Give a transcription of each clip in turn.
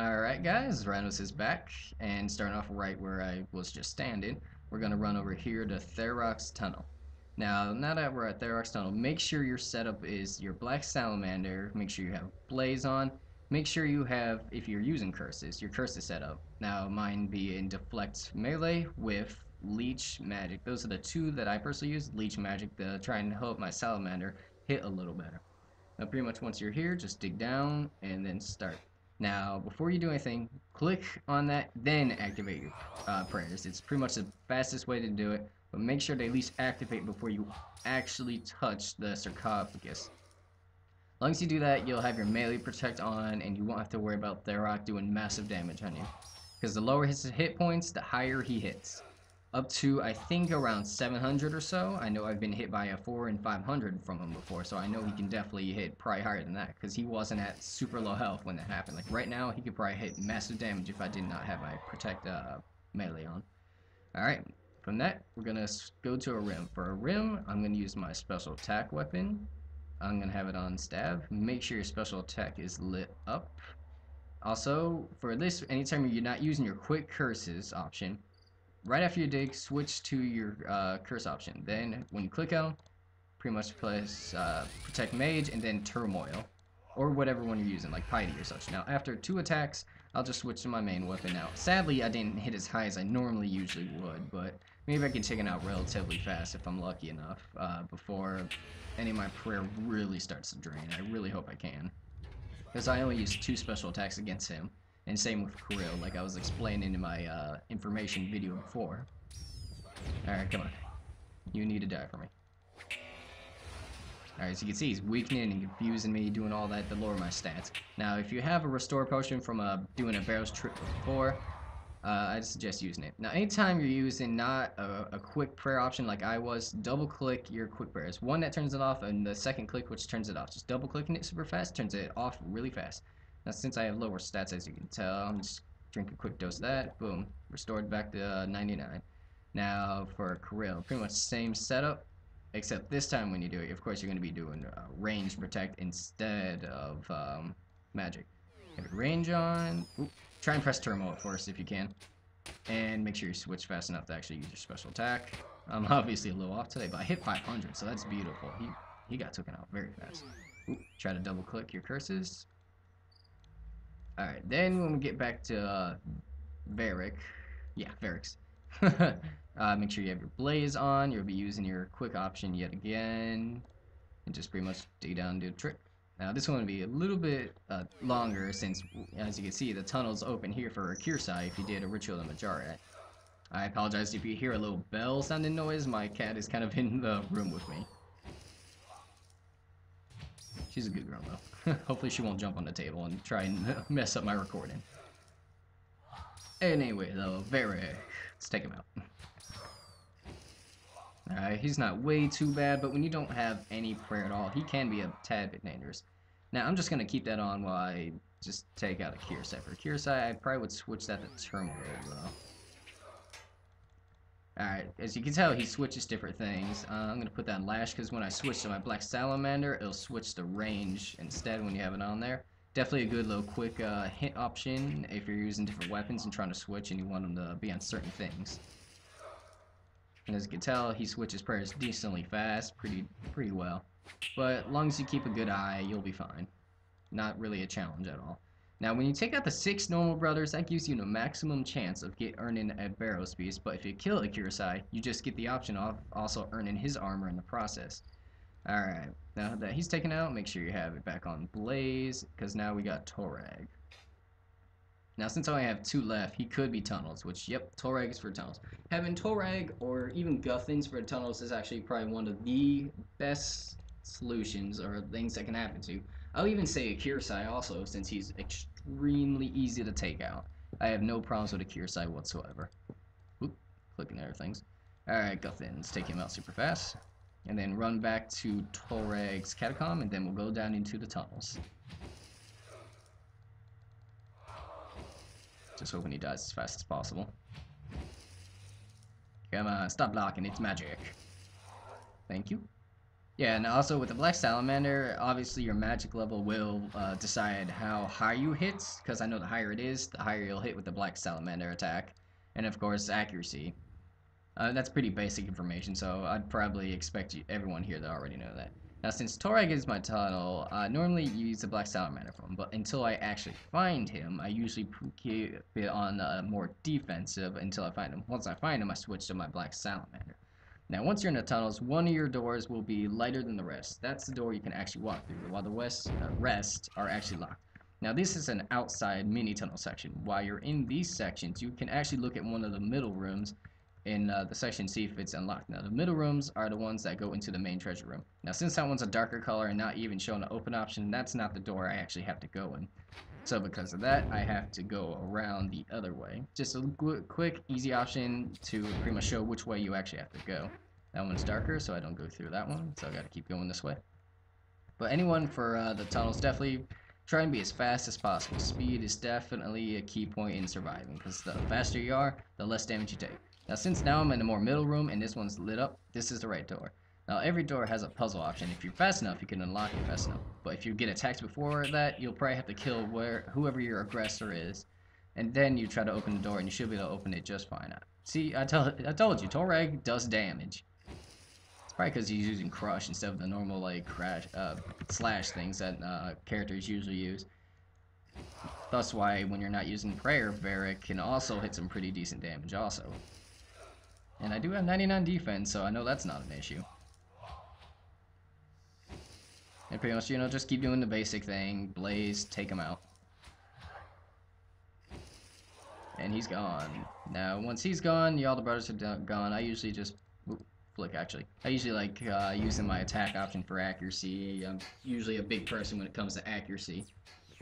Alright guys, Xrannos is back, and starting off right where I was just standing, we're going to run over here to Therox Tunnel. Now that we're at Therox Tunnel, make sure your setup is your Black Salamander, make sure you have Blaze on, make sure you have, if you're using curses, your curses set up. Now mine be in Deflect Melee with Leech Magic. Those are the two that I personally use, Leech Magic to try and help my Salamander hit a little better. Now pretty much once you're here, just dig down and then start. Now, before you do anything, click on that, then activate your prayers. It's pretty much the fastest way to do it, but make sure to at least activate before you actually touch the sarcophagus. As long as you do that, you'll have your melee protect on, and you won't have to worry about Therok doing massive damage on you. Because the lower his hit points, the higher he hits. Up to, I think, around 700 or so. I know I've been hit by a 4 and 500 from him before, so I know he can definitely hit probably higher than that, because he wasn't at super low health when that happened. Like, right now, he could probably hit massive damage if I did not have my Protect melee on. Alright, from that, we're going to go to a rim. For a rim, I'm going to use my special attack weapon. I'm going to have it on stab. Make sure your special attack is lit up. Also, for this, anytime you're not using your quick curses option, right after you dig, switch to your curse option. Then, when you click on, pretty much place Protect Mage and then Turmoil, or whatever one you're using, like Piety or such. Now, after 2 attacks, I'll just switch to my main weapon now. Sadly, I didn't hit as high as I normally usually would, but maybe I can take it out relatively fast if I'm lucky enough before any of my prayer really starts to drain. I really hope I can, because I only used 2 special attacks against him. And same with Kirill, like I was explaining in my information video before. Alright, come on. You need to die for me. Alright, as you can see, he's weakening and confusing me, doing all that to lower my stats. Now, if you have a restore potion from doing a Barrows trip before, I'd suggest using it. Now, anytime you're using not a quick prayer option like I was, double click your quick prayers. One that turns it off, and the second click which turns it off. Just double clicking it super fast turns it off really fast. Now, since I have lower stats, as you can tell, I'm just drink a quick dose of that. Boom, restored back to 99. Now, for Kirill, pretty much same setup, except this time when you do it, of course, you're going to be doing range protect instead of magic. Have your range on. Oop, try and press turmoil first if you can, and make sure you switch fast enough to actually use your special attack. I'm obviously a little off today, but I hit 500, so that's beautiful. He got taken out very fast. Oop, try to double click your curses. Alright, then when we get back to Varric, make sure you have your blaze on. You'll be using your quick option yet again, and just pretty much dig down and do a trick. Now this one will be a little bit longer, since, as you can see, the tunnel's open here for a Kirsai if you did a Ritual of Majoret. I apologize if you hear a little bell sounding noise. My cat is kind of in the room with me. She's a good girl, though. Hopefully she won't jump on the table and try and mess up my recording. Anyway, though, let's take him out. Alright, he's not way too bad, but when you don't have any prayer at all, he can be a tad bit dangerous. Now, I'm just going to keep that on while I just take out a Kirsai. For Kirsai, I probably would switch that to Turmoil, though. Alright, as you can tell, he switches different things. I'm going to put that on Lash, because when I switch to my Black Salamander, it'll switch to range instead when you have it on there. Definitely a good little quick hit option if you're using different weapons and trying to switch and you want them to be on certain things. And as you can tell, he switches prayers decently fast, pretty well. But as long as you keep a good eye, you'll be fine. Not really a challenge at all. Now, when you take out the 6 normal brothers, that gives you the maximum chance of earning a Barrows piece, but if you kill a Kirsai, you just get the option of also earning his armor in the process. Alright, now that he's taken out, make sure you have it back on Blaze, because now we got Torag. Now, since I only have 2 left, he could be Tunnels, which, yep, Torag is for Tunnels. Having Torag or even Guthins for Tunnels is actually probably one of the best solutions or things that can happen to. I'll even say a Kirsai also, since he's extremely easy to take out. I have no problems with a Kirsai whatsoever. Oop, clicking other things. Alright, Guthins, take him out super fast. And then run back to Torag's Catacomb, and then we'll go down into the tunnels. Just hoping he dies as fast as possible. Come on, stop blocking, it's magic. Thank you. Yeah, and also with the Black Salamander, obviously your magic level will decide how high you hit, because I know the higher it is, the higher you'll hit with the Black Salamander attack. And of course, accuracy. That's pretty basic information, so I'd probably expect everyone here to already know that. Now, since Torag is my title, I normally use the Black Salamander for him, but until I actually find him, I usually keep it on more defensive until I find him. Once I find him, I switch to my Black Salamander. Now, once you're in the tunnels, one of your doors will be lighter than the rest. That's the door you can actually walk through, while the rest are actually locked. Now, this is an outside mini tunnel section. While you're in these sections, you can actually look at one of the middle rooms in the section, see if it's unlocked. Now, the middle rooms are the ones that go into the main treasure room. Now, since that one's a darker color and not even showing an open option, that's not the door I actually have to go in. So because of that, I have to go around the other way. Just a quick, easy option to pretty much show which way you actually have to go. That one's darker, so I don't go through that one, so I gotta keep going this way. But anyone for the tunnels, definitely try and be as fast as possible. Speed is definitely a key point in surviving, because the faster you are, the less damage you take. Now, since now I'm in a more middle room and this one's lit up, this is the right door. Now, every door has a puzzle option. If you're fast enough, you can unlock it fast enough. But if you get attacked before that, you'll probably have to kill whoever your aggressor is. And then you try to open the door, and you should be able to open it just fine. See, I told you, Torag does damage. It's probably because he's using Crush instead of the normal, like, slash things that characters usually use. That's why when you're not using Prayer, Varric can also hit some pretty decent damage also. And I do have 99 defense, so I know that's not an issue. And pretty much, you know, just keep doing the basic thing. Blaze, take him out. And he's gone. Now, once he's gone, all the brothers are gone. I usually just... flick, actually. I usually like using my attack option for accuracy. I'm usually a big person when it comes to accuracy.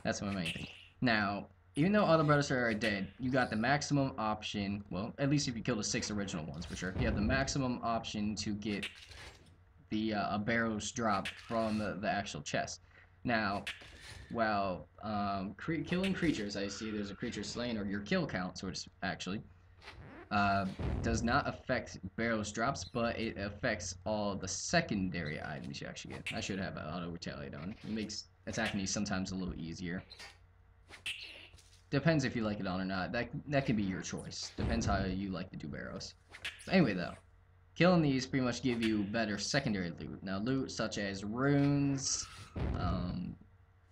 That's my main thing. Now, even though all the brothers are dead, you got the maximum option, well, at least if you kill the 6 original ones, for sure. You have the maximum option to get the Barrows drop from the actual chest. Now, while killing creatures, I see there's a creature slain, or your kill count, sort of, actually, does not affect Barrows drops, but it affects all the secondary items you actually get. I should have an auto retaliate on. It makes attacking these sometimes a little easier. Depends if you like it on or not. That can be your choice. Depends how you like to do Barrows. So anyway, though, killing these pretty much give you better secondary loot. Now, loot such as runes,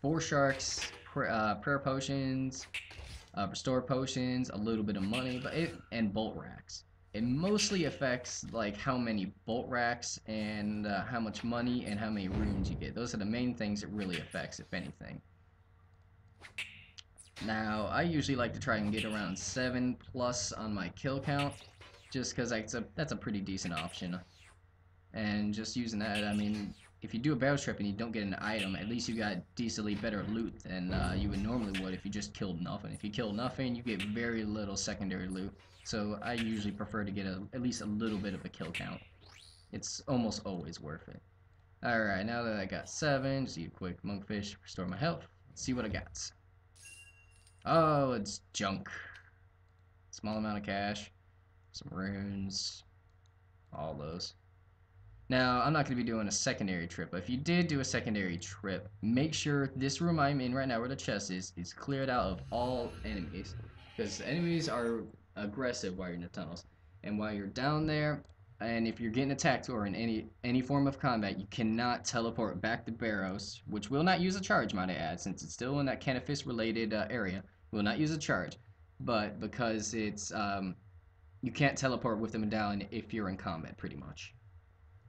4 sharks, prayer potions, restore potions, a little bit of money, and bolt racks. It mostly affects like how many bolt racks and how much money and how many runes you get. Those are the main things it really affects, if anything. Now, I usually like to try and get around 7 plus on my kill count, just because that's a pretty decent option. And just using that, I mean, if you do a barrel trip and you don't get an item, at least you got decently better loot than you would normally would if you just killed nothing. If you kill nothing, you get very little secondary loot. So I usually prefer to get at least a little bit of a kill count. It's almost always worth it. Alright, now that I got 7, just eat a quick monkfish, restore my health. Let's see what I got. Oh, it's junk. Small amount of cash, some runes, all those. Now, I'm not going to be doing a secondary trip, but if you did do a secondary trip, make sure this room I'm in right now, where the chest is cleared out of all enemies. Because enemies are aggressive while you're in the tunnels. And while you're down there, and if you're getting attacked or in any form of combat, you cannot teleport back to Barrows, which will not use a charge, might I add, since it's still in that Canifis related area. Will not use a charge, but because it's you can't teleport with the medallion if you're in combat, pretty much.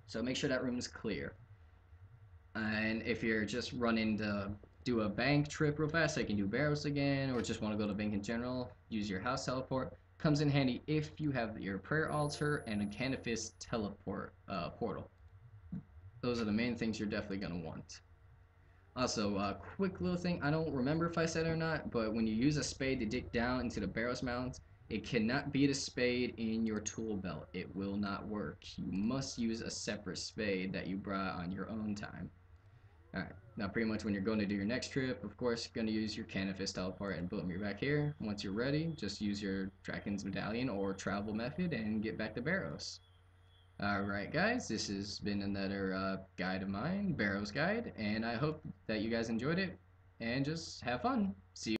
So make sure that room is clear. And if you're just running to do a bank trip real fast, so you can do Barrows again, or just want to go to bank in general, use your house teleport. Comes in handy if you have your prayer altar and a Canifis teleport portal. Those are the main things you're definitely going to want. Also, a quick little thing, I don't remember if I said it or not, but when you use a spade to dig down into the Barrows Mountains, it cannot be the spade in your tool belt. It will not work. You must use a separate spade that you brought on your own time. Alright, now pretty much when you're going to do your next trip, of course, you're going to use your Canifis teleport, and boom, you're back here. Once you're ready, just use your Dragon's Medallion or travel method and get back to Barrows. Alright, guys, this has been another guide of mine, Barrows Guide, and I hope that you guys enjoyed it and just have fun. See you.